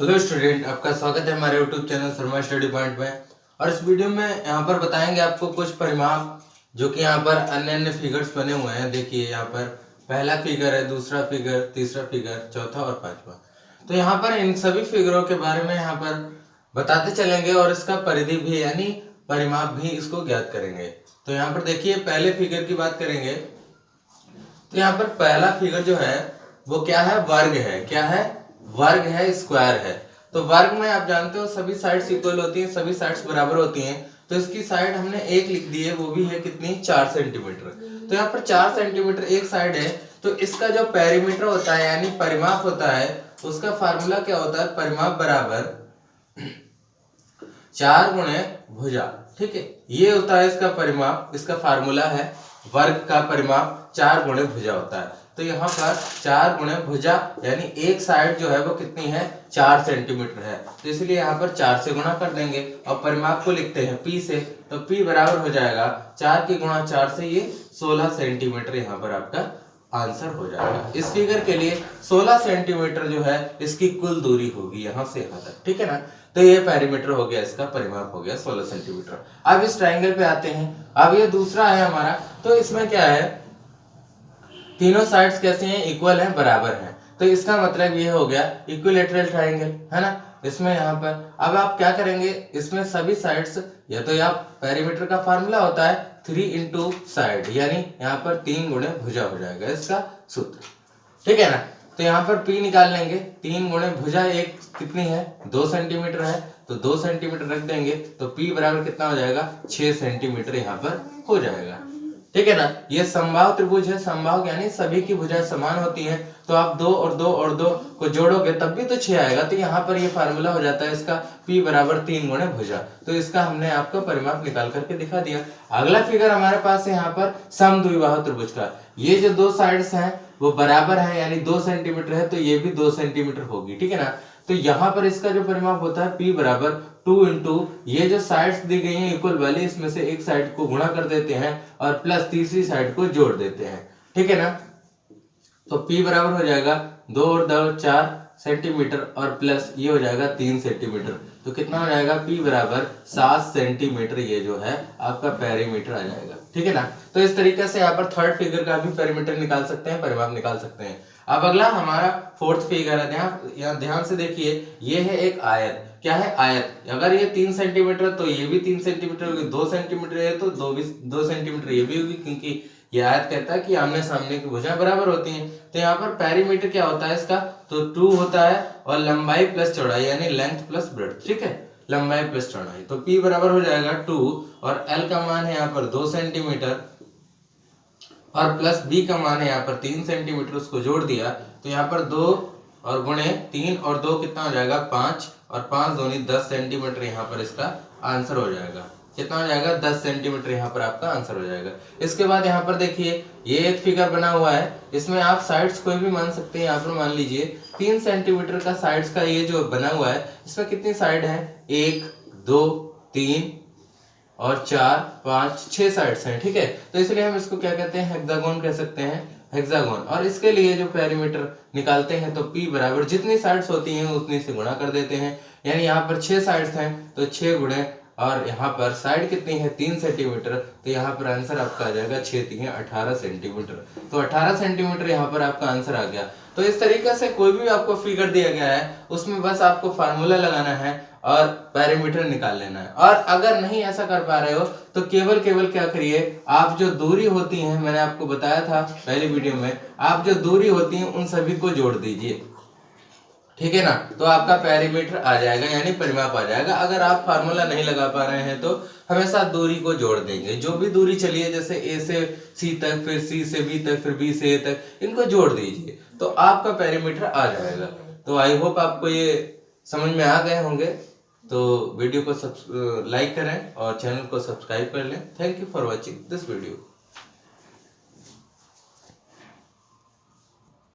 Hello student, आपका स्वागत है हमारे YouTube channel Sharma study point में। और इस वीडियो में यहाँ पर बताएंगे आपको कुछ परिमाप जो कि यहाँ पर अन्य अन्य फिगर्स बने हुए हैं। देखिए यहाँ पर पहला फिगर है, दूसरा फिगर, तीसरा फिगर, चौथा और पांचवा। तो यहाँ पर इन सभी फिगरों के बारे में यहाँ पर बताते चलेंगे और इसका परिधि भी यानी परिमाप भी इसको ज्ञात करेंगे। तो यहाँ पर देखिए पहले फिगर की बात करेंगे। तो यहाँ पर पहला फिगर जो है वो क्या है, वर्ग है। क्या है? वर्ग है, स्क्वायर है। तो वर्ग में आप जानते हो सभी साइड्स इक्वल होती हैं, सभी साइड्स बराबर होती हैं। तो इसकी साइड हमने एक लिख दी है, वो भी है कितनी, 4 सेंटीमीटर। तो यहाँ पर 4 सेंटीमीटर एक साइड है। तो इसका जो पेरीमीटर होता है यानी परिमाप होता है, उसका फार्मूला क्या होता है, परिमाप बराबर 4 गुणे भुजा। ठीक है, ये होता है इसका परिमाप। इसका फार्मूला है वर्ग का परिमाप 4 गुणे भुजा होता है। तो यहाँ पर 4 गुणे भुजा यानी एक साइड जो है वो कितनी है, 4 सेंटीमीटर है। तो इसलिए यहाँ पर 4 से गुणा कर देंगे और परिमाप को लिखते हैं P से। तो P बराबर हो जाएगा 4 की गुणा 4 से ये 16 सेंटीमीटर यहाँ पर आपका आंसर हो जाएगा। इस फिगर के लिए 16 सेंटीमीटर जो है इसकी कुल दूरी होगी यहाँ से यहाँ तक। ठीक है ना। तो ये पेरीमीटर हो गया, इसका परिमाप हो गया 16 सेंटीमीटर। अब इस ट्रायंगल पे आते हैं। अब ये दूसरा है हमारा। तो इसमें क्या है, तीनों साइड्स कैसे हैं, इक्वल हैं, बराबर हैं। तो इसका मतलब ये हो गया इक्विलैटरल ट्रायंगल, है ना। इसमें यहाँ पर अब आप क्या करेंगे, इसमें सभी साइड्स या तो आप पेरीमीटर का फार्मूला होता है 3 इंटू साइड, यानी यहाँ पर 3 गुणे भुजा हो जाएगा इसका सूत्र। ठीक है ना। तो यहाँ पर P निकाल लेंगे। 3 गुणे भुजा एक कितनी है, 2 सेंटीमीटर है। तो 2 सेंटीमीटर रख देंगे तो P बराबर कितना हो जाएगा, 6 सेंटीमीटर यहाँ पर हो जाएगा। ठीक है ना। ये समबाहु त्रिभुज है। समबाहु यानी सभी की भुजाएं समान होती हैं। तो आप 2 और 2 और 2 को जोड़ोगे तब भी तो 6 आएगा। तो यहाँ पर ये फार्मूला हो जाता है इसका P बराबर 3 गुणे भुजा। तो इसका हमने आपको परिमाप निकाल करके दिखा दिया। अगला फिगर हमारे पास है यहाँ पर समद्विबाहु त्रिभुज का। ये जो दो साइड्स हैं वो बराबर है यानी 2 सेंटीमीटर है, तो ये भी 2 सेंटीमीटर होगी। ठीक है ना। तो यहाँ पर इसका जो परिमाप होता है P बराबर 2 इंटू ये जो साइड्स दी गई हैं इक्वल वाली, इसमें से एक साइड को गुणा कर देते हैं और प्लस तीसरी साइड को जोड़ देते हैं। ठीक है ना। तो P बराबर हो जाएगा 2 और 2 4 सेंटीमीटर और प्लस ये हो जाएगा 3 सेंटीमीटर। तो कितना हो जाएगा, P बराबर 7 सेंटीमीटर ये जो है आपका पेरीमीटर आ जाएगा। ठीक है ना। तो इस तरीके से यहाँ पर थर्ड फिगर का भी पेरीमीटर निकाल सकते हैं, परिमाप निकाल सकते हैं। अब अगला हमारा फोर्थ फिगर है। ध्यान से देखिए, ये है एक आयत। क्या है, आयत। अगर ये 3 सेंटीमीटर तो ये भी 3 सेंटीमीटर होगी, 2 सेंटीमीटर है तो 2 सेंटीमीटर ये भी होगी, क्योंकि ये आयत कहता है कि आमने सामने की भुजाएं बराबर होती हैं। तो यहाँ पर पेरीमीटर क्या होता है इसका, तो 2 होता है और लंबाई प्लस चौड़ाई यानी लेंथ प्लस ब्रेड्थ। ठीक है, लंबाई प्लस चौड़ाई। तो P बराबर हो जाएगा 2 और L का मान है यहाँ पर 2 सेंटीमीटर और प्लस B का मान है यहाँ पर 3 सेंटीमीटर, उसको जोड़ दिया तो यहाँ पर 2 और गुणे 3 और 2 कितना हो जाएगा, 5 और 5 दूनी 10 सेंटीमीटर यहाँ पर इसका आंसर हो जाएगा। कितना हो जाएगा, 10 सेंटीमीटर यहाँ पर आपका आंसर हो जाएगा। इसके बाद यहाँ पर देखिए ये एक फिगर बना हुआ है। इसमें आप साइड्स कोई भी मान सकते हैं। यहाँ पर मान लीजिए 3 सेंटीमीटर का साइड्स का ये जो बना हुआ है, इसमें कितनी साइड है, 1 2 3 और 4 5 6 साइड्स हैं। ठीक है, तो इसलिए हम इसको क्या कहते हैं, हेक्सागोन कह सकते हैं, हेक्सागोन। और इसके लिए जो पेरीमीटर निकालते हैं तो P बराबर जितनी साइड्स होती हैं उतनी से गुणा कर देते हैं। यानी यहाँ पर 6 साइड्स हैं तो 6 गुणे, और यहाँ पर साइड कितनी है, 3 सेंटीमीटर। तो यहाँ पर आंसर आपका आ जाएगा 6 3 18 सेंटीमीटर। तो 18 सेंटीमीटर यहाँ पर आपका आंसर आ गया। तो इस तरीके से कोई भी आपको फिगर दिया गया है उसमें बस आपको फार्मूला लगाना है और पेरीमीटर निकाल लेना है। और अगर नहीं ऐसा कर पा रहे हो तो केवल क्या करिए, आप जो दूरी होती है, मैंने आपको बताया था पहली वीडियो में, आप जो दूरी होती है उन सभी को जोड़ दीजिए। ठीक है ना। तो आपका पेरीमीटर आ जाएगा यानी परिमाप आ जाएगा। अगर आप फार्मूला नहीं लगा पा रहे हैं तो हमेशा दूरी को जोड़ देंगे। जो भी दूरी चलिए, जैसे A से C तक, फिर C से B तक, फिर B से A तक, इनको जोड़ दीजिए तो आपका पेरीमीटर आ जाएगा। तो आई होप आपको ये समझ में आ गए होंगे। तो वीडियो को लाइक करें और चैनल को सब्सक्राइब कर लें। Thank you for watching this video.